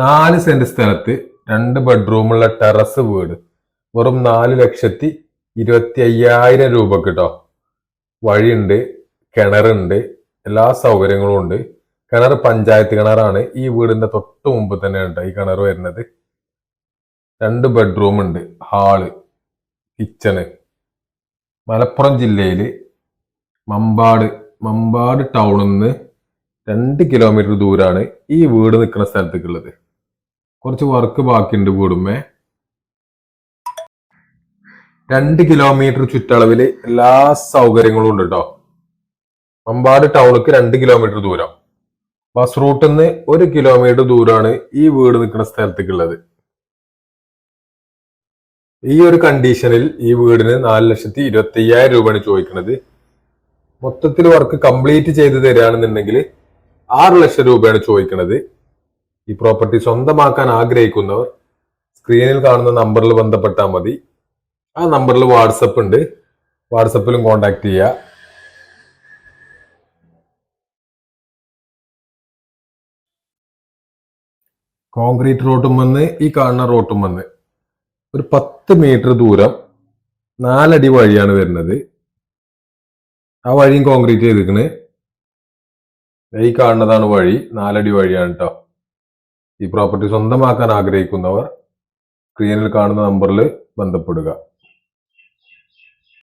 4 saint സ്ഥലത്ത് 2 ബെഡ്റൂമുള്ള terrace വീട് വെറും 4,25,000 രൂപക്ക് കേട്ടോ. വഴിയുണ്ട്, കിണറുണ്ട്, എല്ലാ സൗകര്യങ്ങളും ഉണ്ട്. കിണർ പഞ്ചായത്ത് കിണറാണ്. ഈ വീടിന്റെ തൊട്ട് മുമ്പ് തന്നെയാണ് കേട്ടോ ഈ കിണർ വരുന്നത്. 2 ബെഡ്റൂം ഉണ്ട്, ഹാള്, കിച്ചണ്. മലപ്പുറം ജില്ലയില് മമ്പാട് ടൗണിൽ നിന്ന് 2 കിലോമീറ്റർ ദൂരാണ് ഈ വീട് നിൽക്കുന്ന സ്ഥലത്തേക്കുള്ളത്. കുറച്ച് വർക്ക് ബാക്കിയുണ്ട് വീടുമ്മേ. 2 കിലോമീറ്റർ ചുറ്റളവില് എല്ലാ സൗകര്യങ്ങളും ഉണ്ട് കേട്ടോ. മമ്പാട് ടൗണിക്ക് 2 കിലോമീറ്റർ ദൂരം. ബസ് റൂട്ടിൽ നിന്ന് 1 കിലോമീറ്റർ ദൂരമാണ് ഈ വീട് നിൽക്കുന്ന സ്ഥലത്തേക്കുള്ളത്. ഈ ഒരു കണ്ടീഷനിൽ ഈ വീടിന് 4,25,000 രൂപയാണ് ചോദിക്കുന്നത്. മൊത്തത്തിൽ വർക്ക് കംപ്ലീറ്റ് ചെയ്ത് തരികയാണെന്നുണ്ടെങ്കിൽ 6 ലക്ഷം രൂപയാണ് ചോദിക്കുന്നത്. ഈ പ്രോപ്പർട്ടി സ്വന്തമാക്കാൻ ആഗ്രഹിക്കുന്നവർ സ്ക്രീനിൽ കാണുന്ന നമ്പറിൽ ബന്ധപ്പെട്ടാൽ മതി. ആ നമ്പറിൽ വാട്സപ്പ് ഉണ്ട്, വാട്സപ്പിലും കോണ്ടാക്ട് ചെയ്യുക. കോൺക്രീറ്റ് റോട്ടും വന്ന് ഈ കാണുന്ന റോട്ടും വന്ന് ഒരു 10 മീറ്റർ ദൂരം 4 അടി വഴിയാണ് വരുന്നത്. ആ വഴിയും കോൺക്രീറ്റ് ചെയ്തിരിക്കുന്നത്. ഈ കാണുന്നതാണ് വഴി, 4 അടി വഴിയാണ് കേട്ടോ. ഈ പ്രോപ്പർട്ടി സ്വന്തമാക്കാൻ ആഗ്രഹിക്കുന്നവർ സ്ക്രീനിൽ കാണുന്ന നമ്പറിൽ ബന്ധപ്പെടുക.